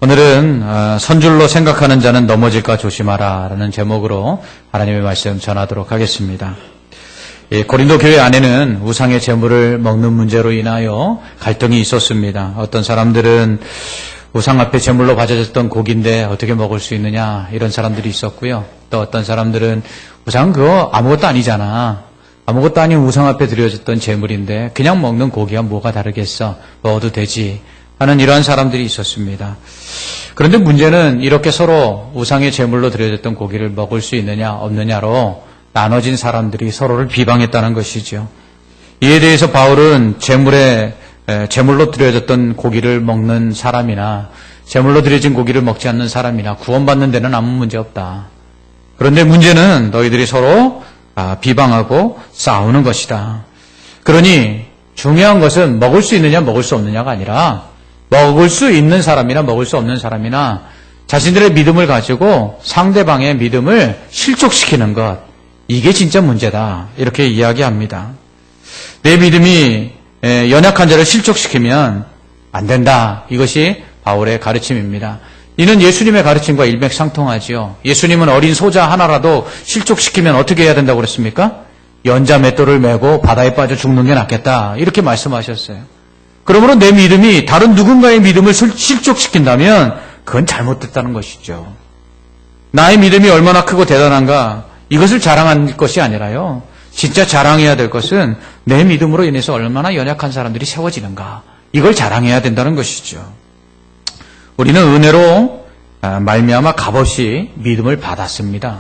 오늘은 선줄로 생각하는 자는 넘어질까 조심하라 라는 제목으로 하나님의 말씀 전하도록 하겠습니다. 고린도 교회 안에는 우상의 제물을 먹는 문제로 인하여 갈등이 있었습니다. 어떤 사람들은 우상 앞에 제물로 바쳐졌던 고기인데 어떻게 먹을 수 있느냐 이런 사람들이 있었고요. 또 어떤 사람들은 우상은 그거 아무것도 아니잖아. 아무것도 아닌 우상 앞에 드려졌던 제물인데 그냥 먹는 고기와 뭐가 다르겠어. 먹어도 되지 하는 이러한 사람들이 있었습니다. 그런데 문제는 이렇게 서로 우상의 제물로 드려졌던 고기를 먹을 수 있느냐 없느냐로 나눠진 사람들이 서로를 비방했다는 것이죠. 이에 대해서 바울은 제물로 드려졌던 고기를 먹는 사람이나 제물로 드려진 고기를 먹지 않는 사람이나 구원받는 데는 아무 문제 없다. 그런데 문제는 너희들이 서로 비방하고 싸우는 것이다. 그러니 중요한 것은 먹을 수 있느냐 먹을 수 없느냐가 아니라 먹을 수 있는 사람이나 먹을 수 없는 사람이나 자신들의 믿음을 가지고 상대방의 믿음을 실족시키는 것, 이게 진짜 문제다. 이렇게 이야기합니다. 내 믿음이 연약한 자를 실족시키면 안 된다. 이것이 바울의 가르침입니다. 이는 예수님의 가르침과 일맥상통하지요. 예수님은 어린 소자 하나라도 실족시키면 어떻게 해야 된다고 그랬습니까? 연자 맷돌을 메고 바다에 빠져 죽는 게 낫겠다. 이렇게 말씀하셨어요. 그러므로 내 믿음이 다른 누군가의 믿음을 실족시킨다면 그건 잘못됐다는 것이죠. 나의 믿음이 얼마나 크고 대단한가 이것을 자랑할 것이 아니라요. 진짜 자랑해야 될 것은 내 믿음으로 인해서 얼마나 연약한 사람들이 세워지는가 이걸 자랑해야 된다는 것이죠. 우리는 은혜로 말미암아 값없이 믿음을 받았습니다.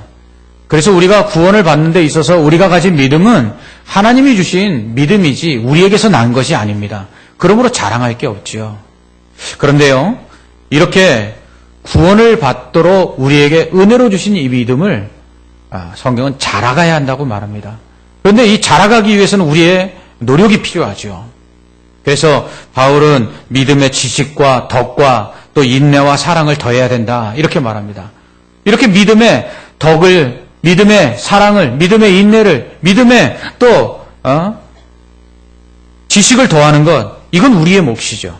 그래서 우리가 구원을 받는 데 있어서 우리가 가진 믿음은 하나님이 주신 믿음이지 우리에게서 난 것이 아닙니다. 그러므로 자랑할 게 없지요. 그런데요, 이렇게 구원을 받도록 우리에게 은혜로 주신 이 믿음을 성경은 자라가야 한다고 말합니다. 그런데 이 자라가기 위해서는 우리의 노력이 필요하죠. 그래서 바울은 믿음의 지식과 덕과 또 인내와 사랑을 더해야 된다 이렇게 말합니다. 이렇게 믿음의 덕을, 믿음의 사랑을, 믿음의 인내를, 믿음의 또 지식을 더하는 것, 이건 우리의 몫이죠.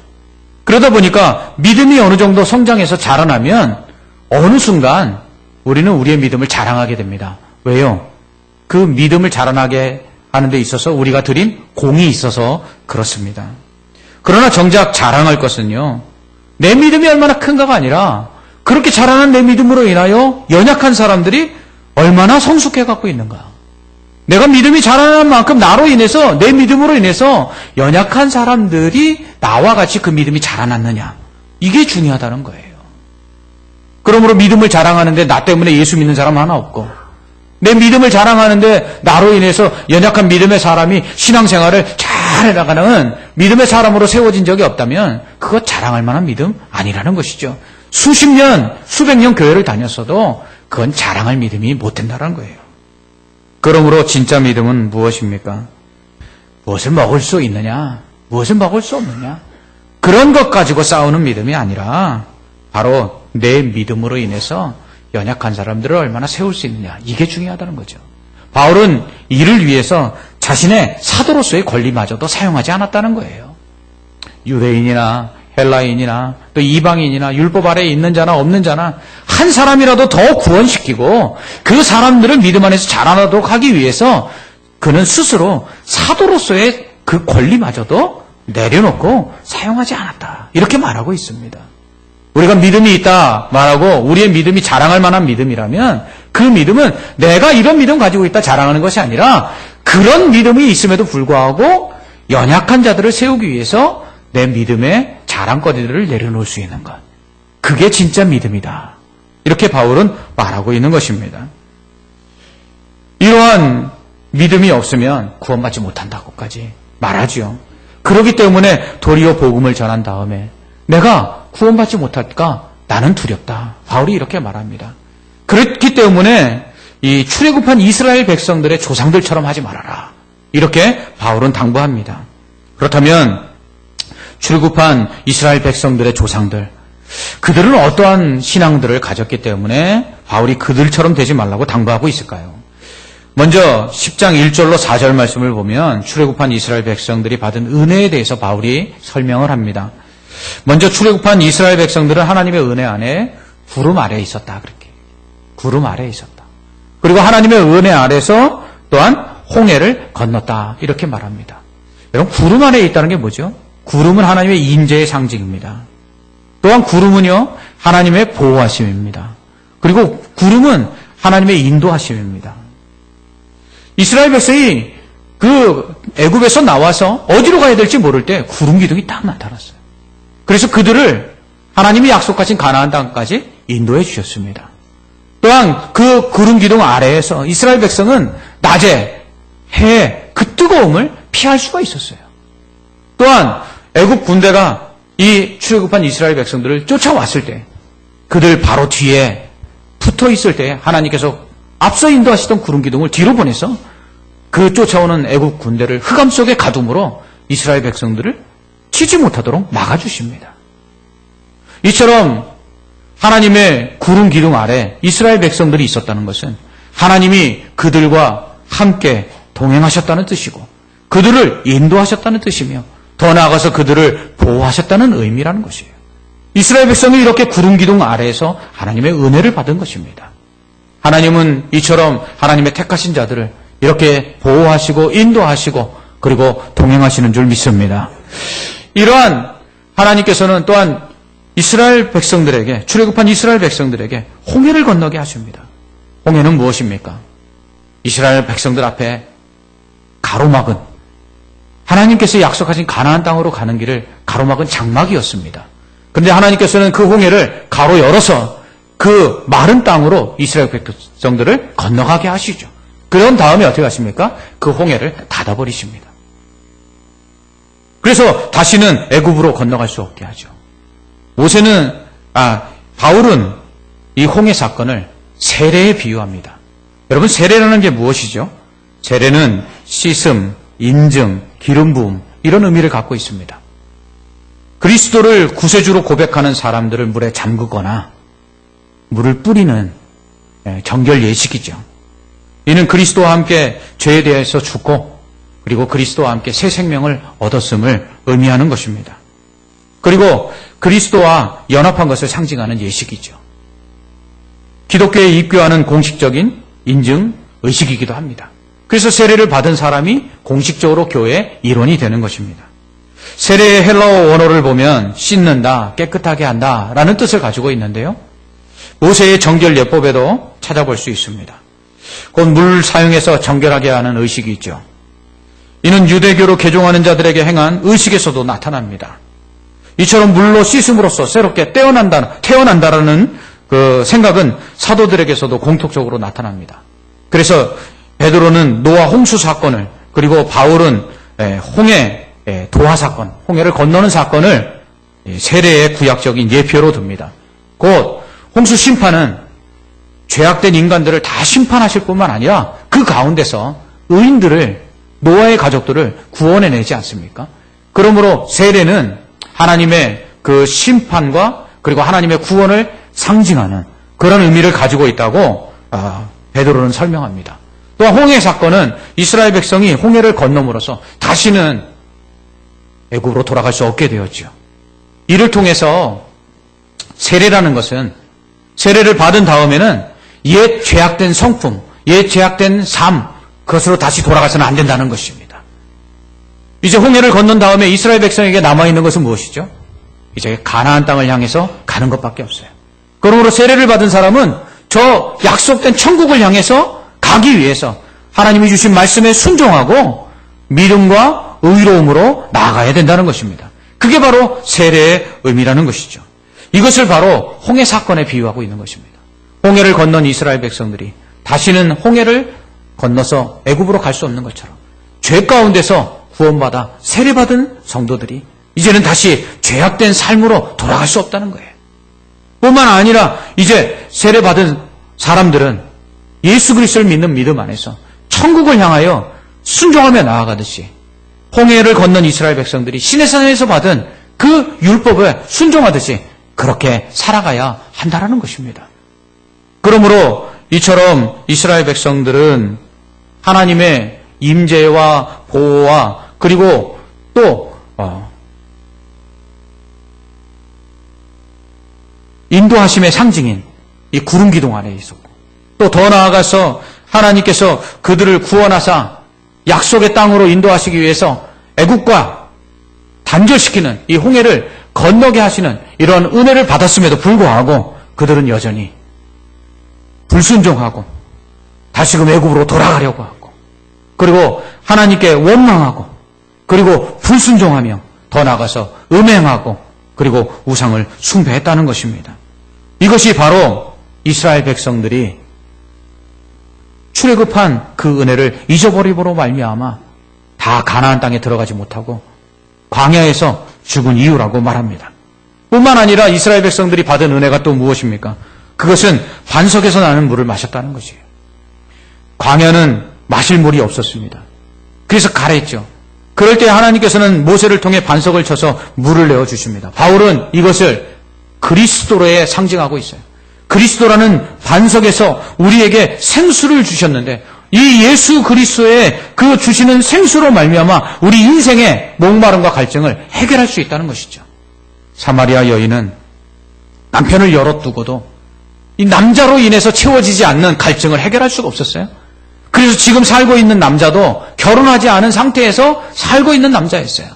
그러다 보니까 믿음이 어느 정도 성장해서 자라나면 어느 순간 우리는 우리의 믿음을 자랑하게 됩니다. 왜요? 그 믿음을 자라나게 하는 데 있어서 우리가 드린 공이 있어서 그렇습니다. 그러나 정작 자랑할 것은요, 내 믿음이 얼마나 큰가가 아니라 그렇게 자라난 내 믿음으로 인하여 연약한 사람들이 얼마나 성숙해 갖고 있는가. 내가 믿음이 자라난 만큼 나로 인해서, 내 믿음으로 인해서 연약한 사람들이 나와 같이 그 믿음이 자라났느냐. 이게 중요하다는 거예요. 그러므로 믿음을 자랑하는데 나 때문에 예수 믿는 사람 하나 없고, 내 믿음을 자랑하는데 나로 인해서 연약한 믿음의 사람이 신앙생활을 잘 해나가는 믿음의 사람으로 세워진 적이 없다면 그것 자랑할 만한 믿음 아니라는 것이죠. 수십 년, 수백 년 교회를 다녔어도 그건 자랑할 믿음이 못 된다는 거예요. 그러므로 진짜 믿음은 무엇입니까? 무엇을 먹을 수 있느냐? 무엇을 먹을 수 없느냐? 그런 것 가지고 싸우는 믿음이 아니라 바로 내 믿음으로 인해서 연약한 사람들을 얼마나 세울 수 있느냐. 이게 중요하다는 거죠. 바울은 이를 위해서 자신의 사도로서의 권리마저도 사용하지 않았다는 거예요. 유대인이나 헬라인이나 또 이방인이나 율법 아래에 있는 자나 없는 자나 한 사람이라도 더 구원시키고 그 사람들을 믿음 안에서 자라나도록 하기 위해서 그는 스스로 사도로서의 그 권리마저도 내려놓고 사용하지 않았다. 이렇게 말하고 있습니다. 우리가 믿음이 있다 말하고 우리의 믿음이 자랑할 만한 믿음이라면 그 믿음은 내가 이런 믿음 가지고 있다 자랑하는 것이 아니라 그런 믿음이 있음에도 불구하고 연약한 자들을 세우기 위해서 내 믿음의 자랑거리들을 내려놓을 수 있는 것. 그게 진짜 믿음이다. 이렇게 바울은 말하고 있는 것입니다. 이러한 믿음이 없으면 구원받지 못한다고까지 말하죠. 그렇기 때문에 도리어 복음을 전한 다음에 내가 구원받지 못할까? 나는 두렵다. 바울이 이렇게 말합니다. 그렇기 때문에 이 출애굽한 이스라엘 백성들의 조상들처럼 하지 말아라. 이렇게 바울은 당부합니다. 그렇다면 출애굽한 이스라엘 백성들의 조상들, 그들은 어떠한 신앙들을 가졌기 때문에 바울이 그들처럼 되지 말라고 당부하고 있을까요? 먼저 10장 1절로 4절 말씀을 보면 출애굽한 이스라엘 백성들이 받은 은혜에 대해서 바울이 설명을 합니다. 먼저 출애굽한 이스라엘 백성들은 하나님의 은혜 안에 구름 아래에 있었다. 그렇게. 구름 아래에 있었다. 그리고 하나님의 은혜 아래서 또한 홍해를 건넜다. 이렇게 말합니다. 여러분, 구름 아래에 있다는 게 뭐죠? 구름은 하나님의 임재의 상징입니다. 또한 구름은요, 하나님의 보호하심입니다. 그리고 구름은 하나님의 인도하심입니다. 이스라엘 백성이 그 애굽에서 나와서 어디로 가야 될지 모를 때 구름 기둥이 딱 나타났어요. 그래서 그들을 하나님이 약속하신 가나안 땅까지 인도해 주셨습니다. 또한 그 구름 기둥 아래에서 이스라엘 백성은 낮에 해의 그 뜨거움을 피할 수가 있었어요. 또한 애굽 군대가 이 출애굽한 이스라엘 백성들을 쫓아왔을 때 그들 바로 뒤에 붙어 있을 때 하나님께서 앞서 인도하시던 구름 기둥을 뒤로 보내서 그 쫓아오는 애굽 군대를 흑암 속의 가둠으로 이스라엘 백성들을 치지 못하도록 막아주십니다. 이처럼 하나님의 구름 기둥 아래 이스라엘 백성들이 있었다는 것은 하나님이 그들과 함께 동행하셨다는 뜻이고 그들을 인도하셨다는 뜻이며 더 나아가서 그들을 보호하셨다는 의미라는 것이에요. 이스라엘 백성이 이렇게 구름 기둥 아래에서 하나님의 은혜를 받은 것입니다. 하나님은 이처럼 하나님의 택하신 자들을 이렇게 보호하시고 인도하시고 그리고 동행하시는 줄 믿습니다. 이러한 하나님께서는 또한 이스라엘 백성들에게 출애굽한 이스라엘 백성들에게 홍해를 건너게 하십니다. 홍해는 무엇입니까? 이스라엘 백성들 앞에 가로막은 하나님께서 약속하신 가나안 땅으로 가는 길을 가로막은 장막이었습니다. 그런데 하나님께서는 그 홍해를 가로 열어서 그 마른 땅으로 이스라엘 백성들을 건너가게 하시죠. 그런 다음에 어떻게 하십니까? 그 홍해를 닫아버리십니다. 그래서 다시는 애굽으로 건너갈 수 없게 하죠. 바울은 이 홍해 사건을 세례에 비유합니다. 여러분, 세례라는 게 무엇이죠? 세례는 씻음, 인증, 기름 부음 이런 의미를 갖고 있습니다. 그리스도를 구세주로 고백하는 사람들을 물에 잠그거나 물을 뿌리는 정결 예식이죠. 이는 그리스도와 함께 죄에 대해서 죽고 그리고 그리스도와 함께 새 생명을 얻었음을 의미하는 것입니다. 그리고 그리스도와 연합한 것을 상징하는 예식이죠. 기독교에 입교하는 공식적인 인증 의식이기도 합니다. 그래서 세례를 받은 사람이 공식적으로 교회의 일원이 되는 것입니다. 세례의 헬라어 원어를 보면 씻는다, 깨끗하게 한다 라는 뜻을 가지고 있는데요. 모세의 정결 예법에도 찾아볼 수 있습니다. 곧 물 사용해서 정결하게 하는 의식이 있죠. 이는 유대교로 개종하는 자들에게 행한 의식에서도 나타납니다. 이처럼 물로 씻음으로써 새롭게 태어난다라는 그 생각은 사도들에게서도 공통적으로 나타납니다. 그래서 베드로는 노아 홍수 사건을 그리고 바울은 홍해 도하 사건, 홍해를 건너는 사건을 세례의 구약적인 예표로 듭니다. 곧 홍수 심판은 죄악된 인간들을 다 심판하실 뿐만 아니라 그 가운데서 의인들을 노아의 가족들을 구원해내지 않습니까? 그러므로 세례는 하나님의 그 심판과 그리고 하나님의 구원을 상징하는 그런 의미를 가지고 있다고 베드로는 설명합니다. 또한 홍해 사건은 이스라엘 백성이 홍해를 건너므로써 다시는 애굽으로 돌아갈 수 없게 되었죠. 이를 통해서 세례라는 것은 세례를 받은 다음에는 옛 죄악된 성품, 옛 죄악된 삶, 그것으로 다시 돌아가서는 안 된다는 것입니다. 이제 홍해를 건넌 다음에 이스라엘 백성에게 남아있는 것은 무엇이죠? 이제 가나안 땅을 향해서 가는 것밖에 없어요. 그러므로 세례를 받은 사람은 저 약속된 천국을 향해서 가기 위해서 하나님이 주신 말씀에 순종하고 믿음과 의로움으로 나아가야 된다는 것입니다. 그게 바로 세례의 의미라는 것이죠. 이것을 바로 홍해 사건에 비유하고 있는 것입니다. 홍해를 건넌 이스라엘 백성들이 다시는 홍해를 건너서 애굽으로 갈 수 없는 것처럼 죄 가운데서 구원받아 세례받은 성도들이 이제는 다시 죄악된 삶으로 돌아갈 수 없다는 거예요. 뿐만 아니라 이제 세례받은 사람들은 예수 그리스도를 믿는 믿음 안에서 천국을 향하여 순종하며 나아가듯이 홍해를 건넌 이스라엘 백성들이 시내산에서 받은 그 율법에 순종하듯이 그렇게 살아가야 한다라는 것입니다. 그러므로 이처럼 이스라엘 백성들은 하나님의 임재와 보호와 그리고 또 인도하심의 상징인 이 구름 기둥 아래에 있었고, 또 더 나아가서 하나님께서 그들을 구원하사 약속의 땅으로 인도하시기 위해서 애국과 단절시키는 이 홍해를 건너게 하시는 이런 은혜를 받았음에도 불구하고 그들은 여전히 불순종하고 다시금 애국으로 돌아가려고 하고, 그리고 하나님께 원망하고, 그리고 불순종하며 더 나아가서 음행하고, 그리고 우상을 숭배했다는 것입니다. 이것이 바로 이스라엘 백성들이 출애굽한 그 은혜를 잊어버림으로 말미암아 다 가나안 땅에 들어가지 못하고 광야에서 죽은 이유라고 말합니다. 뿐만 아니라 이스라엘 백성들이 받은 은혜가 또 무엇입니까? 그것은 반석에서 나는 물을 마셨다는 것이에요. 광야는 마실 물이 없었습니다. 그래서 가랬죠. 그럴 때 하나님께서는 모세를 통해 반석을 쳐서 물을 내어주십니다. 바울은 이것을 그리스도로에 상징하고 있어요. 그리스도라는 반석에서 우리에게 생수를 주셨는데, 이 예수 그리스도의 그 주시는 생수로 말미암아 우리 인생의 목마름과 갈증을 해결할 수 있다는 것이죠. 사마리아 여인은 남편을 열어두고도 이 남자로 인해서 채워지지 않는 갈증을 해결할 수가 없었어요. 그래서 지금 살고 있는 남자도 결혼하지 않은 상태에서 살고 있는 남자였어요.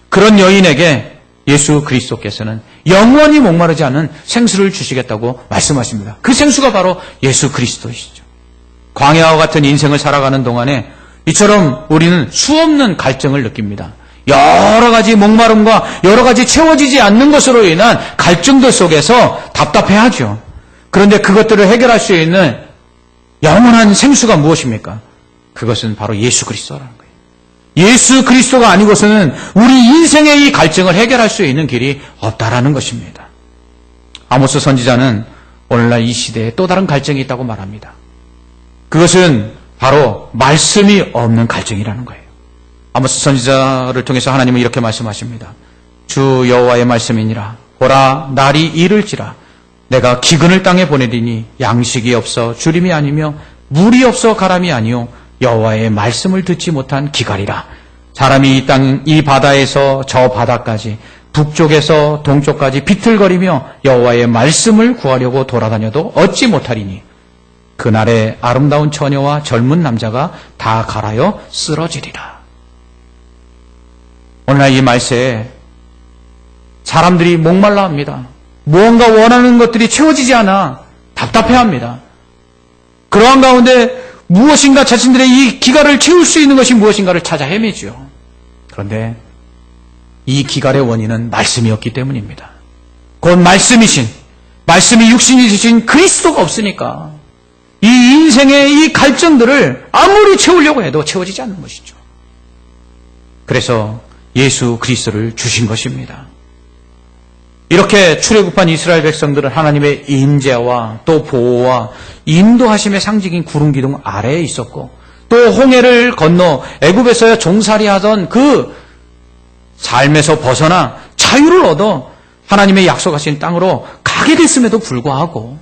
그런 여인에게 예수 그리스도께서는 영원히 목마르지 않은 생수를 주시겠다고 말씀하십니다. 그 생수가 바로 예수 그리스도이시죠. 광야와 같은 인생을 살아가는 동안에 이처럼 우리는 수없는 갈증을 느낍니다. 여러 가지 목마름과 여러 가지 채워지지 않는 것으로 인한 갈증들 속에서 답답해하죠. 그런데 그것들을 해결할 수 있는 영원한 생수가 무엇입니까? 그것은 바로 예수 그리스도라는 거예요. 예수 그리스도가 아니고서는 우리 인생의 이 갈증을 해결할 수 있는 길이 없다라는 것입니다. 아모스 선지자는 오늘날 이 시대에 또 다른 갈증이 있다고 말합니다. 그것은 바로 말씀이 없는 갈증이라는 거예요. 아모스 선지자를 통해서 하나님은 이렇게 말씀하십니다. 주 여호와의 말씀이니라. 보라, 날이 이를지라. 내가 기근을 땅에 보내리니 양식이 없어 주림이 아니며 물이 없어 가람이 아니요 여호와의 말씀을 듣지 못한 기갈이라. 사람이 이 땅, 이 바다에서 저 바다까지, 북쪽에서 동쪽까지 비틀거리며 여호와의 말씀을 구하려고 돌아다녀도 얻지 못하리니 그날에 아름다운 처녀와 젊은 남자가 다 갈아여 쓰러지리라. 오늘날 이 말세에 사람들이 목말라 합니다. 무언가 원하는 것들이 채워지지 않아 답답해합니다. 그러한 가운데 무엇인가 자신들의 이 기갈을 채울 수 있는 것이 무엇인가를 찾아 헤매죠. 그런데 이 기갈의 원인은 말씀이었기 때문입니다. 곧 말씀이 육신이 되신 그리스도가 없으니까 이 인생의 이 갈증들을 아무리 채우려고 해도 채워지지 않는 것이죠. 그래서 예수 그리스도를 주신 것입니다. 이렇게 출애굽한 이스라엘 백성들은 하나님의 임재와 또 보호와 인도하심의 상징인 구름 기둥 아래에 있었고, 또 홍해를 건너 애굽에서 종살이하던 그 삶에서 벗어나 자유를 얻어 하나님의 약속하신 땅으로 가게 됐음에도 불구하고,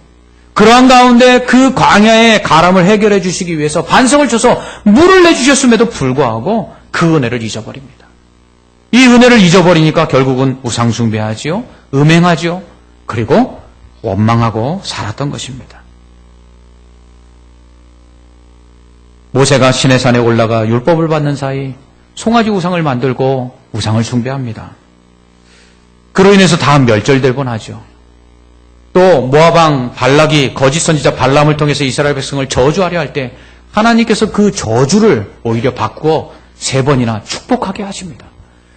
그러한 가운데 그 광야의 가람을 해결해 주시기 위해서 반석을 쳐서 물을 내주셨음에도 불구하고 그 은혜를 잊어버립니다. 이 은혜를 잊어버리니까 결국은 우상 숭배하지요, 음행하지요, 그리고 원망하고 살았던 것입니다. 모세가 시내산에 올라가 율법을 받는 사이 송아지 우상을 만들고 우상을 숭배합니다. 그로 인해서 다 멸절되곤 하죠. 또 모압왕 발락이 거짓 선지자 발람을 통해서 이스라엘 백성을 저주하려 할 때 하나님께서 그 저주를 오히려 바꾸어 3번이나 축복하게 하십니다.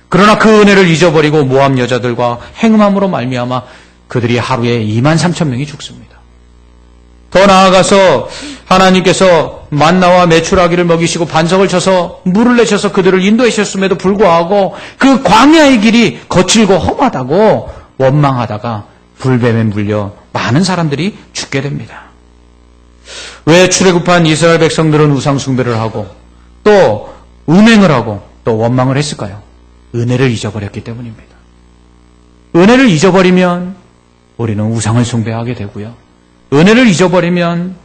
그러나 그 은혜를 잊어버리고 모압 여자들과 행음함으로 말미암아 그들이 하루에 23,000명이 죽습니다. 더 나아가서 하나님께서 만나와 메추라기를 먹이시고 반석을 쳐서 물을 내셔서 그들을 인도하셨음에도 불구하고 그 광야의 길이 거칠고 험하다고 원망하다가 불뱀에 물려 많은 사람들이 죽게 됩니다. 왜 출애굽한 이스라엘 백성들은 우상 숭배를 하고 또 음행을 하고 또 원망을 했을까요? 은혜를 잊어버렸기 때문입니다. 은혜를 잊어버리면 우리는 우상을 숭배하게 되고요. 은혜를 잊어버리면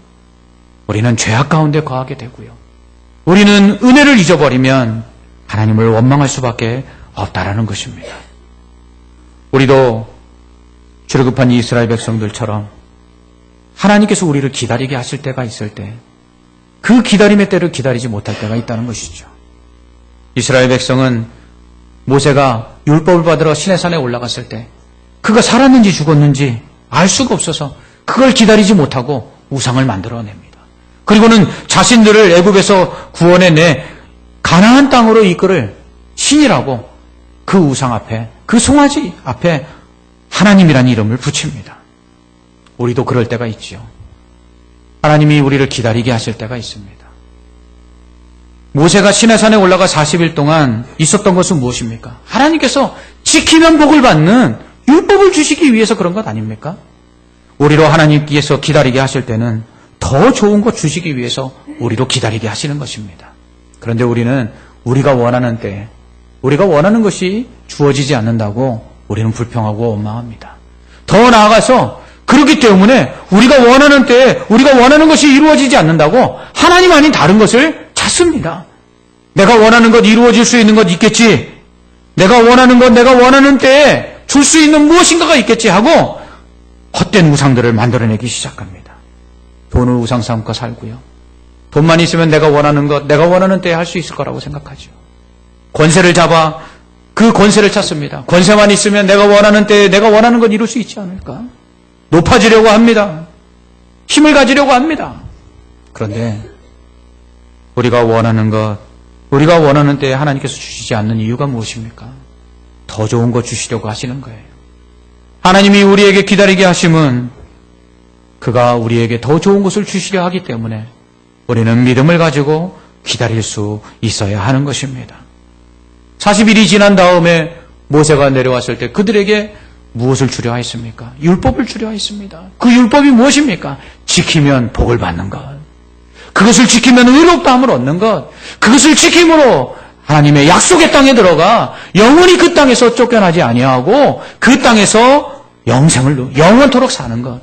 우리는 죄악 가운데 거하게 되고요. 우리는 은혜를 잊어버리면 하나님을 원망할 수밖에 없다라는 것입니다. 우리도 출애굽한 이스라엘 백성들처럼 하나님께서 우리를 기다리게 하실 때가 있을 때 그 기다림의 때를 기다리지 못할 때가 있다는 것이죠. 이스라엘 백성은 모세가 율법을 받으러 시내산에 올라갔을 때 그가 살았는지 죽었는지 알 수가 없어서 그걸 기다리지 못하고 우상을 만들어냅니다. 그리고는 자신들을 애굽에서 구원해내 가나안 땅으로 이끌을 신이라고 그 우상 앞에, 그 송아지 앞에 하나님이라는 이름을 붙입니다. 우리도 그럴 때가 있지요. 하나님이 우리를 기다리게 하실 때가 있습니다. 모세가 시내산에 올라가 40일 동안 있었던 것은 무엇입니까? 하나님께서 지키면 복을 받는 율법을 주시기 위해서 그런 것 아닙니까? 우리로 하나님께서 기다리게 하실 때는 더 좋은 것 주시기 위해서 우리로 기다리게 하시는 것입니다. 그런데 우리는 우리가 원하는 때에 우리가 원하는 것이 주어지지 않는다고 우리는 불평하고 원망합니다. 더 나아가서 그렇기 때문에 우리가 원하는 때에 우리가 원하는 것이 이루어지지 않는다고 하나님 아닌 다른 것을 찾습니다. 내가 원하는 것 이루어질 수 있는 것 있겠지. 내가 원하는 것 내가 원하는 때에 줄 수 있는 무엇인가가 있겠지 하고 헛된 우상들을 만들어내기 시작합니다. 돈을 우상 삼고 살고요. 돈만 있으면 내가 원하는 것 내가 원하는 때에 할 수 있을 거라고 생각하죠. 권세를 잡아 그 권세를 찾습니다. 권세만 있으면 내가 원하는 때에 내가 원하는 것 이룰 수 있지 않을까? 높아지려고 합니다. 힘을 가지려고 합니다. 그런데 우리가 원하는 것, 우리가 원하는 때에 하나님께서 주시지 않는 이유가 무엇입니까? 더 좋은 것 주시려고 하시는 거예요. 하나님이 우리에게 기다리게 하심은 그가 우리에게 더 좋은 것을 주시려 하기 때문에 우리는 믿음을 가지고 기다릴 수 있어야 하는 것입니다. 40일이 지난 다음에 모세가 내려왔을 때 그들에게 무엇을 주려 했습니까? 율법을 주려 했습니다. 그 율법이 무엇입니까? 지키면 복을 받는 것. 그것을 지키면 의롭다함을 얻는 것. 그것을 지킴으로 하나님의 약속의 땅에 들어가 영원히 그 땅에서 쫓겨나지 아니하고 그 땅에서 영원토록 사는 것.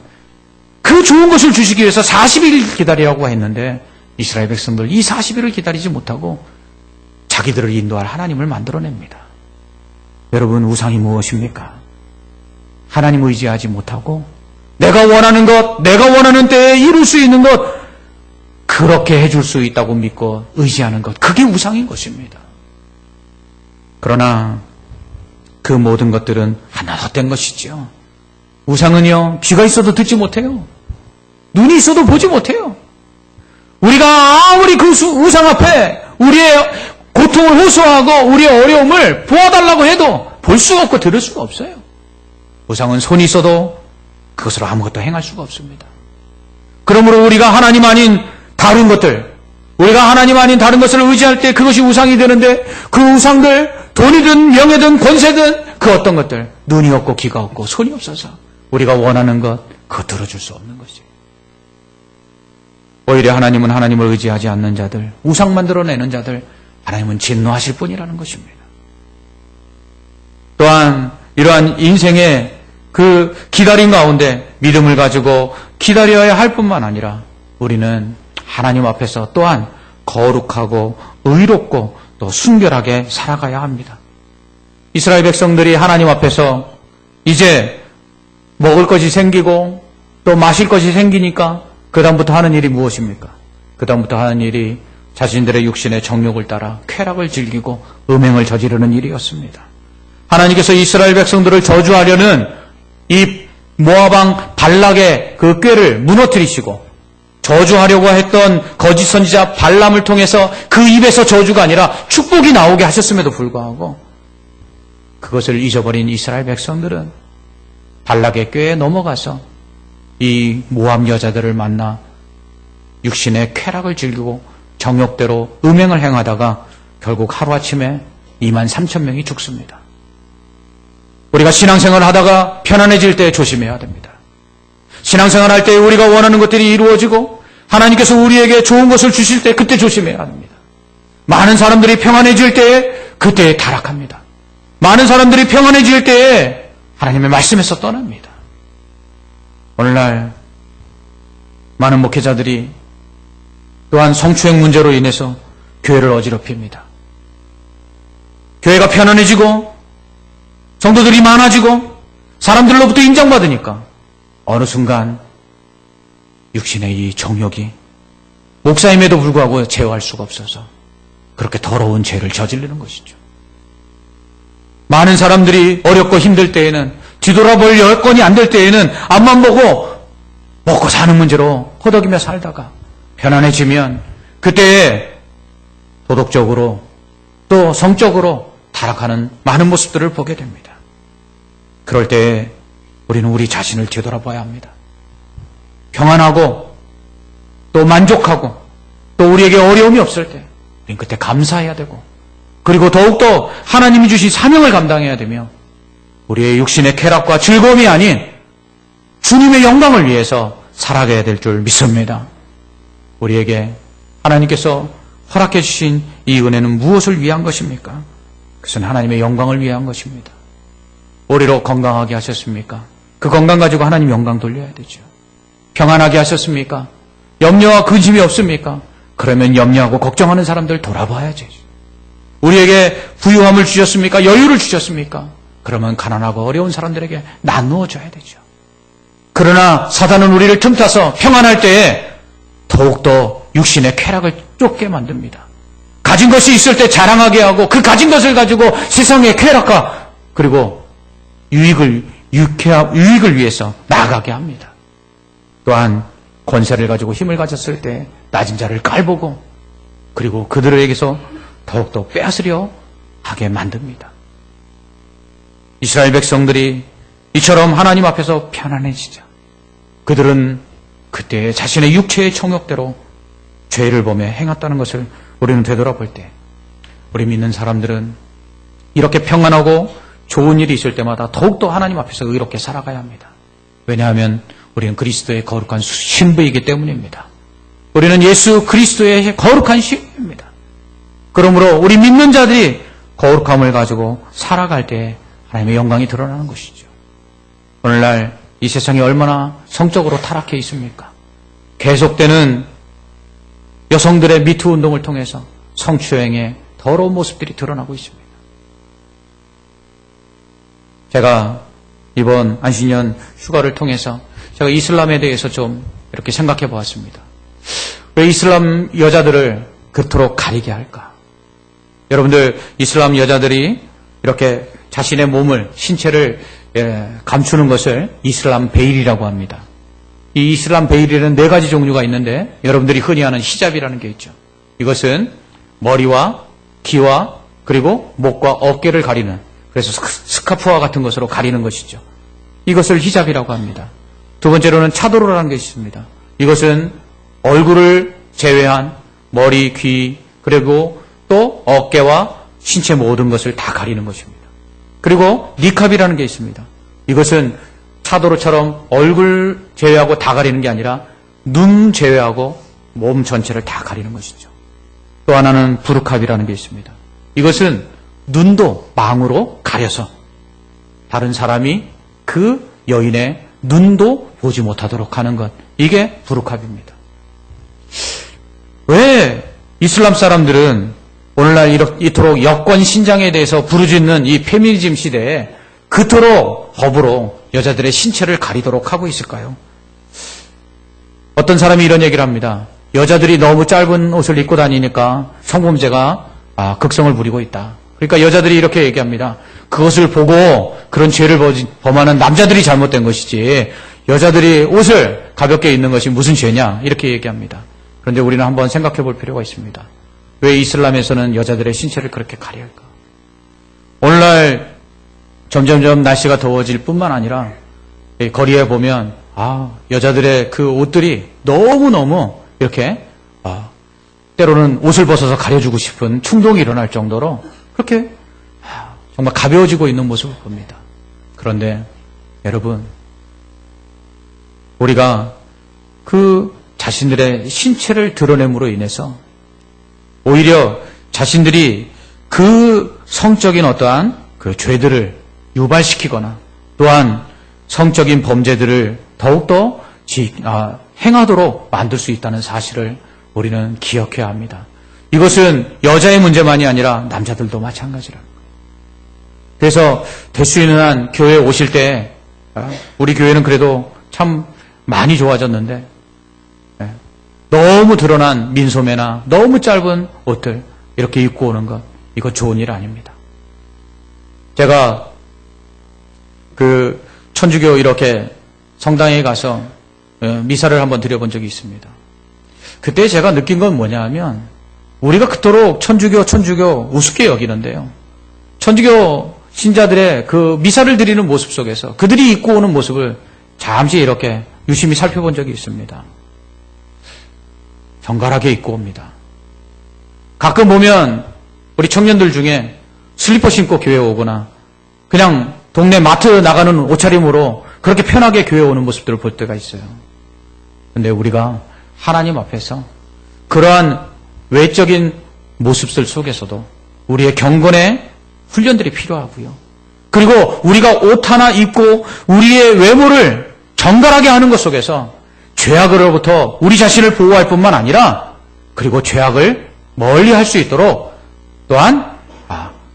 그 좋은 것을 주시기 위해서 40일 기다리라고 했는데 이스라엘 백성들 이 40일을 기다리지 못하고 자기들을 인도할 하나님을 만들어냅니다. 여러분 우상이 무엇입니까? 하나님 의지하지 못하고 내가 원하는 것, 내가 원하는 때에 이룰 수 있는 것 그렇게 해줄 수 있다고 믿고 의지하는 것 그게 우상인 것입니다. 그러나 그 모든 것들은 하나 헛된 것이죠. 우상은요 귀가 있어도 듣지 못해요. 눈이 있어도 보지 못해요. 우리가 아무리 그 우상 앞에 우리의 고통을 호소하고 우리의 어려움을 보아달라고 해도 볼 수가 없고 들을 수가 없어요. 우상은 손이 있어도 그것으로 아무것도 행할 수가 없습니다. 그러므로 우리가 하나님 아닌 다른 것들, 우리가 하나님 아닌 다른 것을 의지할 때 그것이 우상이 되는데 그 우상들, 돈이든 명예든 권세든 그 어떤 것들, 눈이 없고 귀가 없고 손이 없어서 우리가 원하는 것, 그거 들어줄 수 없는 것이에요. 오히려 하나님은 하나님을 의지하지 않는 자들, 우상 만들어내는 자들, 하나님은 진노하실 뿐이라는 것입니다. 또한 이러한 인생의 그 기다림 가운데 믿음을 가지고 기다려야 할 뿐만 아니라 우리는 하나님 앞에서 또한 거룩하고 의롭고 또 순결하게 살아가야 합니다. 이스라엘 백성들이 하나님 앞에서 이제 먹을 것이 생기고 또 마실 것이 생기니까 그 다음부터 하는 일이 무엇입니까? 그 다음부터 하는 일이 자신들의 육신의 정욕을 따라 쾌락을 즐기고 음행을 저지르는 일이었습니다. 하나님께서 이스라엘 백성들을 저주하려는 이 모압왕 발락의 그 꾀를 무너뜨리시고 저주하려고 했던 거짓 선지자 발람을 통해서 그 입에서 저주가 아니라 축복이 나오게 하셨음에도 불구하고 그것을 잊어버린 이스라엘 백성들은 발락의 꾀에 넘어가서 이 모압 여자들을 만나 육신의 쾌락을 즐기고 정욕대로 음행을 행하다가 결국 하루아침에 23,000명이 죽습니다. 우리가 신앙생활을 하다가 편안해질 때 조심해야 됩니다. 신앙생활 할 때 우리가 원하는 것들이 이루어지고 하나님께서 우리에게 좋은 것을 주실 때 그때 조심해야 합니다. 많은 사람들이 평안해질 때에 그때 타락합니다. 많은 사람들이 평안해질 때에 하나님의 말씀에서 떠납니다. 오늘날 많은 목회자들이 또한 성추행 문제로 인해서 교회를 어지럽힙니다. 교회가 편안해지고 성도들이 많아지고 사람들로부터 인정받으니까 어느 순간 육신의 이 정욕이 목사임에도 불구하고 제어할 수가 없어서 그렇게 더러운 죄를 저지르는 것이죠. 많은 사람들이 어렵고 힘들 때에는, 뒤돌아볼 여건이 안 될 때에는 앞만 보고 먹고 사는 문제로 허덕이며 살다가 편안해지면 그때에 도덕적으로 또 성적으로 타락하는 많은 모습들을 보게 됩니다. 그럴 때에 우리는 우리 자신을 뒤돌아봐야 합니다. 평안하고 또 만족하고 또 우리에게 어려움이 없을 때 우리는 그때 감사해야 되고, 그리고 더욱더 하나님이 주신 사명을 감당해야 되며 우리의 육신의 쾌락과 즐거움이 아닌 주님의 영광을 위해서 살아가야 될 줄 믿습니다. 우리에게 하나님께서 허락해 주신 이 은혜는 무엇을 위한 것입니까? 그것은 하나님의 영광을 위한 것입니다. 우리로 건강하게 하셨습니까? 그 건강 가지고 하나님 영광 돌려야 되죠. 평안하게 하셨습니까? 염려와 근심이 없습니까? 그러면 염려하고 걱정하는 사람들 돌아봐야죠. 우리에게 부유함을 주셨습니까? 여유를 주셨습니까? 그러면 가난하고 어려운 사람들에게 나누어 줘야 되죠. 그러나 사단은 우리를 틈타서 평안할 때에 더욱더 육신의 쾌락을 쫓게 만듭니다. 가진 것이 있을 때 자랑하게 하고 그 가진 것을 가지고 세상의 쾌락과 그리고 유익을 위해서 나아가게 합니다. 또한 권세를 가지고 힘을 가졌을 때 낮은 자를 깔보고 그리고 그들에게서 더욱더 빼앗으려 하게 만듭니다. 이스라엘 백성들이 이처럼 하나님 앞에서 편안해지자 그들은 그때 자신의 육체의 정욕대로 죄를 범해 행했다는 것을 우리는 되돌아볼 때 우리 믿는 사람들은 이렇게 평안하고 좋은 일이 있을 때마다 더욱더 하나님 앞에서 의롭게 살아가야 합니다. 왜냐하면 우리는 그리스도의 거룩한 신부이기 때문입니다. 우리는 예수 그리스도의 거룩한 신부입니다. 그러므로 우리 믿는 자들이 거룩함을 가지고 살아갈 때 하나님의 영광이 드러나는 것이죠. 오늘날 이 세상이 얼마나 성적으로 타락해 있습니까? 계속되는 여성들의 미투 운동을 통해서 성추행의 더러운 모습들이 드러나고 있습니다. 제가 이번 안식년 휴가를 통해서 제가 이슬람에 대해서 좀 이렇게 생각해 보았습니다. 왜 이슬람 여자들을 그토록 가리게 할까? 여러분들, 이슬람 여자들이 이렇게 자신의 몸을, 신체를 감추는 것을 이슬람 베일이라고 합니다. 이 이슬람 베일에는 4가지 종류가 있는데 여러분들이 흔히 아는 히잡이라는 게 있죠. 이것은 머리와 귀와 그리고 목과 어깨를 가리는, 그래서 스카프와 같은 것으로 가리는 것이죠. 이것을 히잡이라고 합니다. 두 번째로는 차도르라는 게 있습니다. 이것은 얼굴을 제외한 머리, 귀, 그리고 또 어깨와 신체 모든 것을 다 가리는 것입니다. 그리고 니캅이라는 게 있습니다. 이것은 차도르처럼 얼굴 제외하고 다 가리는 게 아니라 눈 제외하고 몸 전체를 다 가리는 것이죠. 또 하나는 부르캅이라는 게 있습니다. 이것은 눈도 망으로 가려서 다른 사람이 그 여인의 눈도 보지 못하도록 하는 것, 이게 부르캅입니다. 왜 이슬람 사람들은 오늘날 이토록 여권 신장에 대해서 부르짖는 이 페미니즘 시대에 그토록 법으로 여자들의 신체를 가리도록 하고 있을까요? 어떤 사람이 이런 얘기를 합니다. 여자들이 너무 짧은 옷을 입고 다니니까 성범죄가 극성을 부리고 있다. 그러니까 여자들이 이렇게 얘기합니다. 그것을 보고 그런 죄를 범하는 남자들이 잘못된 것이지 여자들이 옷을 가볍게 입는 것이 무슨 죄냐, 이렇게 얘기합니다. 그런데 우리는 한번 생각해 볼 필요가 있습니다. 왜 이슬람에서는 여자들의 신체를 그렇게 가려할까? 오늘날 점점점 날씨가 더워질 뿐만 아니라 거리에 보면 여자들의 그 옷들이 너무너무 이렇게 때로는 옷을 벗어서 가려주고 싶은 충동이 일어날 정도로 그렇게 정말 가벼워지고 있는 모습을 봅니다. 그런데 여러분, 우리가 그 자신들의 신체를 드러냄으로 인해서 오히려 자신들이 그 성적인 어떠한 그 죄들을 유발시키거나 또한 성적인 범죄들을 더욱더 행하도록 만들 수 있다는 사실을 우리는 기억해야 합니다. 이것은 여자의 문제만이 아니라 남자들도 마찬가지랍니다. 그래서 될 수 있는 한 교회에 오실 때 우리 교회는 그래도 참 많이 좋아졌는데 너무 드러난 민소매나 너무 짧은 옷들 이렇게 입고 오는 것, 이거 좋은 일 아닙니다. 제가 그 천주교 이렇게 성당에 가서 미사를 한번 드려본 적이 있습니다. 그때 제가 느낀 건 뭐냐 하면 우리가 그토록 천주교 우습게 여기는데요. 천주교 신자들의 그 미사를 드리는 모습 속에서 그들이 입고 오는 모습을 잠시 이렇게 유심히 살펴본 적이 있습니다. 정갈하게 입고 옵니다. 가끔 보면 우리 청년들 중에 슬리퍼 신고 교회 오거나 그냥 동네 마트 나가는 옷차림으로 그렇게 편하게 교회 오는 모습들을 볼 때가 있어요. 그런데 우리가 하나님 앞에서 그러한 외적인 모습들 속에서도 우리의 경건의 훈련들이 필요하고요. 그리고 우리가 옷 하나 입고 우리의 외모를 정갈하게 하는 것 속에서 죄악으로부터 우리 자신을 보호할 뿐만 아니라 그리고 죄악을 멀리 할 수 있도록 또한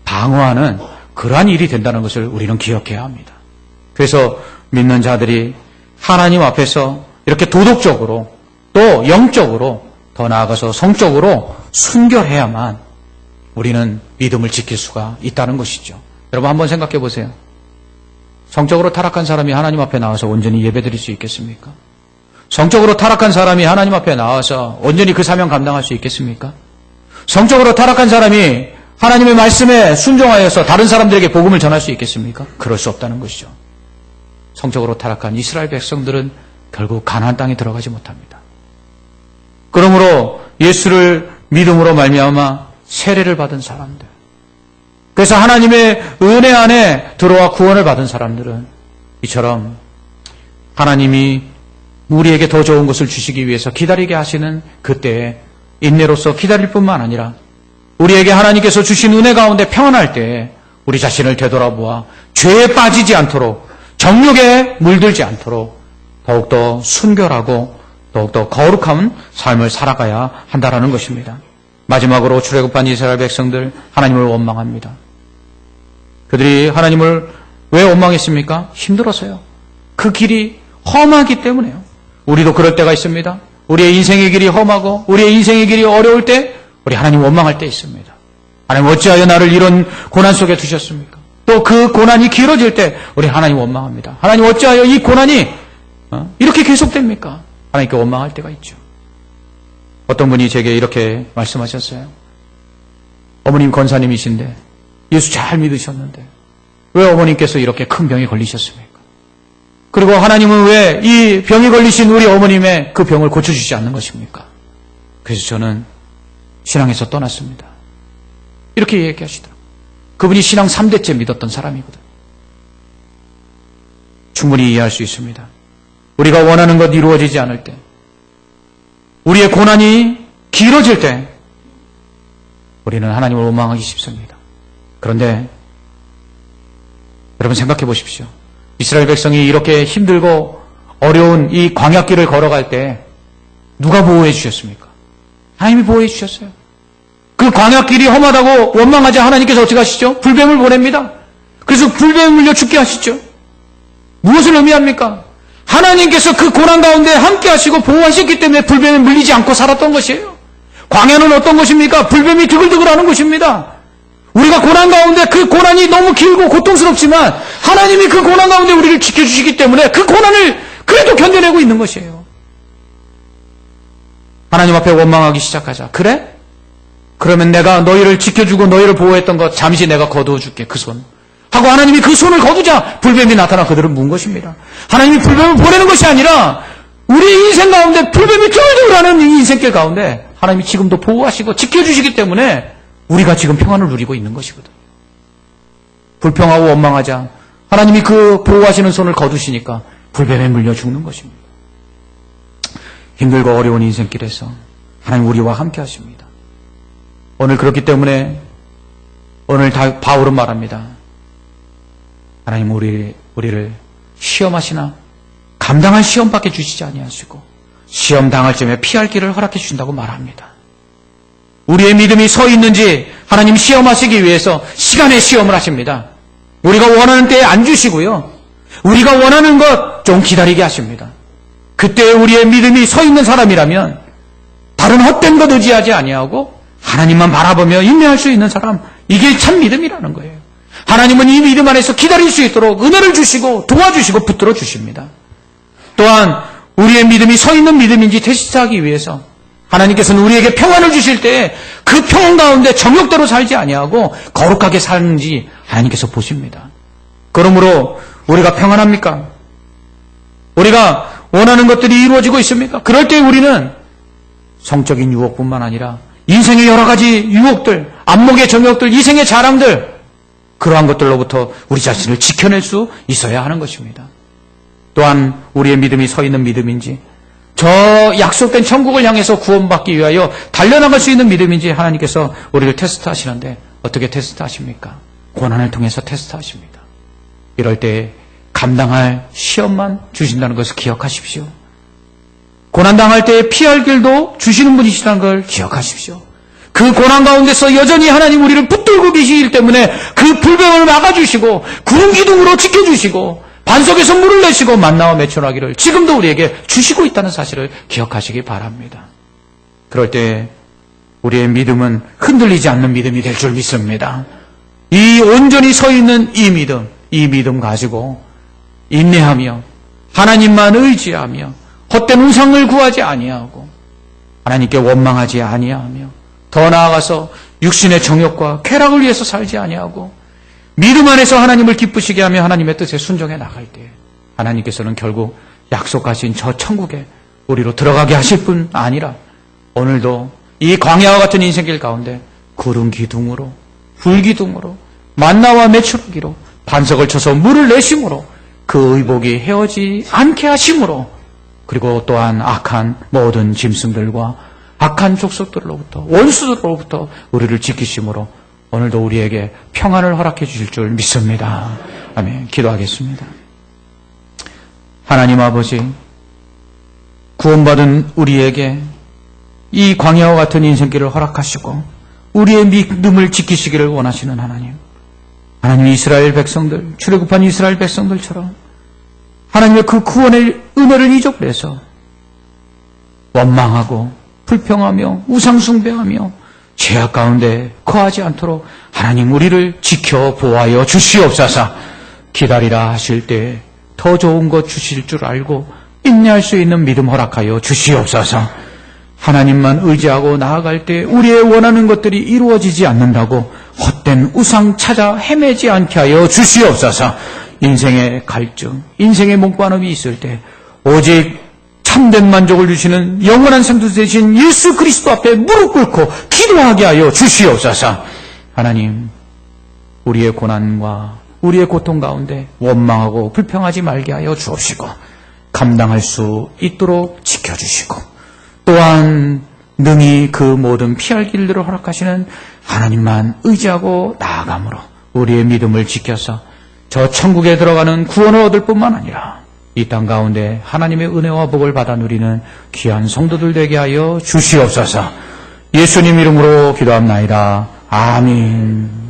방어하는 그러한 일이 된다는 것을 우리는 기억해야 합니다. 그래서 믿는 자들이 하나님 앞에서 이렇게 도덕적으로 또 영적으로 더 나아가서 성적으로 순결해야만 우리는 믿음을 지킬 수가 있다는 것이죠. 여러분 한번 생각해 보세요. 성적으로 타락한 사람이 하나님 앞에 나와서 온전히 예배드릴 수 있겠습니까? 성적으로 타락한 사람이 하나님 앞에 나와서 온전히 그 사명 감당할 수 있겠습니까? 성적으로 타락한 사람이 하나님의 말씀에 순종하여서 다른 사람들에게 복음을 전할 수 있겠습니까? 그럴 수 없다는 것이죠. 성적으로 타락한 이스라엘 백성들은 결국 가나안 땅에 들어가지 못합니다. 그러므로 예수를 믿음으로 말미암아 세례를 받은 사람들, 그래서 하나님의 은혜 안에 들어와 구원을 받은 사람들은 이처럼 하나님이 우리에게 더 좋은 것을 주시기 위해서 기다리게 하시는 그때에 인내로서 기다릴 뿐만 아니라 우리에게 하나님께서 주신 은혜 가운데 평안할 때에 우리 자신을 되돌아보아 죄에 빠지지 않도록 정욕에 물들지 않도록 더욱더 순결하고 더욱더 거룩한 삶을 살아가야 한다는 것입니다. 마지막으로 출애굽한 이스라엘 백성들 하나님을 원망합니다. 그들이 하나님을 왜 원망했습니까? 힘들어서요. 그 길이 험하기 때문에요. 우리도 그럴 때가 있습니다. 우리의 인생의 길이 험하고 우리의 인생의 길이 어려울 때 우리 하나님 원망할 때 있습니다. 하나님 어찌하여 나를 이런 고난 속에 두셨습니까? 또 그 고난이 길어질 때 우리 하나님 원망합니다. 하나님 어찌하여 이 고난이 이렇게 계속됩니까? 하나님께 원망할 때가 있죠. 어떤 분이 제게 이렇게 말씀하셨어요. 어머님 권사님이신데 예수 잘 믿으셨는데 왜 어머님께서 이렇게 큰 병에 걸리셨습니까? 그리고 하나님은 왜 이 병에 걸리신 우리 어머님의 그 병을 고쳐주시지 않는 것입니까? 그래서 저는 신앙에서 떠났습니다. 이렇게 얘기하시더라고요. 그분이 신앙 3대째 믿었던 사람이거든요. 충분히 이해할 수 있습니다. 우리가 원하는 것 이루어지지 않을 때, 우리의 고난이 길어질 때 우리는 하나님을 원망하기 쉽습니다. 그런데 여러분 생각해 보십시오. 이스라엘 백성이 이렇게 힘들고 어려운 이 광야길을 걸어갈 때 누가 보호해 주셨습니까? 하나님이 보호해 주셨어요. 그 광야길이 험하다고 원망하자 하나님께서 어떻게 하시죠? 불뱀을 보냅니다. 그래서 불뱀을 물려 죽게 하시죠. 무엇을 의미합니까? 하나님께서 그 고난 가운데 함께 하시고 보호하셨기 때문에 불뱀에 물리지 않고 살았던 것이에요. 광야는 어떤 것입니까? 불뱀이 드글드글하는 곳입니다. 우리가 고난 가운데 그 고난이 너무 길고 고통스럽지만 하나님이 그 고난 가운데 우리를 지켜주시기 때문에 그 고난을 그래도 견뎌내고 있는 것이에요. 하나님 앞에 원망하기 시작하자. 그래? 그러면 내가 너희를 지켜주고 너희를 보호했던 것 잠시 내가 거두어줄게. 그 손. 하고 하나님이 그 손을 거두자 불뱀이 나타나 그들을 문 것입니다. 하나님이 불뱀을 보내는 것이 아니라 우리 인생 가운데 불뱀이 드글드글하는 이 인생길 가운데 하나님이 지금도 보호하시고 지켜주시기 때문에 우리가 지금 평안을 누리고 있는 것이거든요. 불평하고 원망하자 하나님이 그 보호하시는 손을 거두시니까 불뱀에 물려 죽는 것입니다. 힘들고 어려운 인생길에서 하나님 우리와 함께 하십니다. 오늘 그렇기 때문에 오늘 바울은 말합니다. 하나님 우리를 시험하시나 감당할 시험밖에 주시지 아니하시고 시험 당할 점에 피할 길을 허락해 주신다고 말합니다. 우리의 믿음이 서 있는지 하나님 시험하시기 위해서 시간의 시험을 하십니다. 우리가 원하는 때에 안 주시고요. 우리가 원하는 것 좀 기다리게 하십니다. 그때 우리의 믿음이 서 있는 사람이라면 다른 헛된 것 의지하지 아니하고 하나님만 바라보며 인내할 수 있는 사람, 이게 참 믿음이라는 거예요. 하나님은 이 믿음 안에서 기다릴 수 있도록 은혜를 주시고 도와주시고 붙들어 주십니다. 또한 우리의 믿음이 서 있는 믿음인지 테스트하기 위해서 하나님께서는 우리에게 평안을 주실 때 그 평안 가운데 정욕대로 살지 아니하고 거룩하게 사는지 하나님께서 보십니다. 그러므로 우리가 평안합니까? 우리가 원하는 것들이 이루어지고 있습니까? 그럴 때 우리는 성적인 유혹뿐만 아니라 인생의 여러 가지 유혹들, 안목의 정욕들, 이생의 자랑들, 그러한 것들로부터 우리 자신을 지켜낼 수 있어야 하는 것입니다. 또한 우리의 믿음이 서 있는 믿음인지, 저 약속된 천국을 향해서 구원받기 위하여 달려나갈 수 있는 믿음인지 하나님께서 우리를 테스트하시는데 어떻게 테스트하십니까? 고난을 통해서 테스트하십니다. 이럴 때 감당할 시험만 주신다는 것을 기억하십시오. 고난당할 때 피할 길도 주시는 분이시다는 걸 기억하십시오. 그 고난 가운데서 여전히 하나님 우리를 붙들고 계시기 때문에 그 불병을 막아주시고 구름 기둥으로 지켜주시고 반석에서 물을 내시고 만나와 매출하기를 지금도 우리에게 주시고 있다는 사실을 기억하시기 바랍니다. 그럴 때 우리의 믿음은 흔들리지 않는 믿음이 될 줄 믿습니다. 이 온전히 서 있는 이 믿음 가지고 인내하며 하나님만 의지하며 헛된 우상을 구하지 아니하고 하나님께 원망하지 아니하며 더 나아가서 육신의 정욕과 쾌락을 위해서 살지 아니하고 믿음 안에서 하나님을 기쁘시게 하며 하나님의 뜻에 순종해 나갈 때 하나님께서는 결국 약속하신 저 천국에 우리로 들어가게 하실 뿐 아니라 오늘도 이 광야와 같은 인생길 가운데 구름 기둥으로 불기둥으로 만나와 메추라기로 반석을 쳐서 물을 내심으로 그 의복이 헤어지 않게 하심으로 그리고 또한 악한 모든 짐승들과 악한 족속들로부터 원수들로부터 우리를 지키심으로 오늘도 우리에게 평안을 허락해 주실 줄 믿습니다. 아멘. 기도하겠습니다. 하나님 아버지, 구원받은 우리에게 이 광야와 같은 인생길을 허락하시고 우리의 믿음을 지키시기를 원하시는 하나님, 이스라엘 백성들, 출애굽한 이스라엘 백성들처럼 하나님의 그 구원의 은혜를 잊어버려서 원망하고 불평하며 우상숭배하며 죄악 가운데 거하지 않도록 하나님 우리를 지켜 보호하여 주시옵소서. 기다리라 하실 때 더 좋은 것 주실 줄 알고 인내할 수 있는 믿음 허락하여 주시옵소서. 하나님만 의지하고 나아갈 때 우리의 원하는 것들이 이루어지지 않는다고 헛된 우상 찾아 헤매지 않게 하여 주시옵소서. 인생의 갈증, 인생의 목관음이 있을 때 오직 참된 만족을 주시는 영원한 생수 되신 예수 그리스도 앞에 무릎 꿇고 기도하게 하여 주시옵소서. 하나님, 우리의 고난과 우리의 고통 가운데 원망하고 불평하지 말게 하여 주옵시고 감당할 수 있도록 지켜주시고 또한 능히 그 모든 피할 길들을 허락하시는 하나님만 의지하고 나아감으로 우리의 믿음을 지켜서 저 천국에 들어가는 구원을 얻을 뿐만 아니라 이 땅 가운데 하나님의 은혜와 복을 받아 누리는 귀한 성도들 되게 하여 주시옵소서. 예수님 이름으로 기도합나이다. 아멘.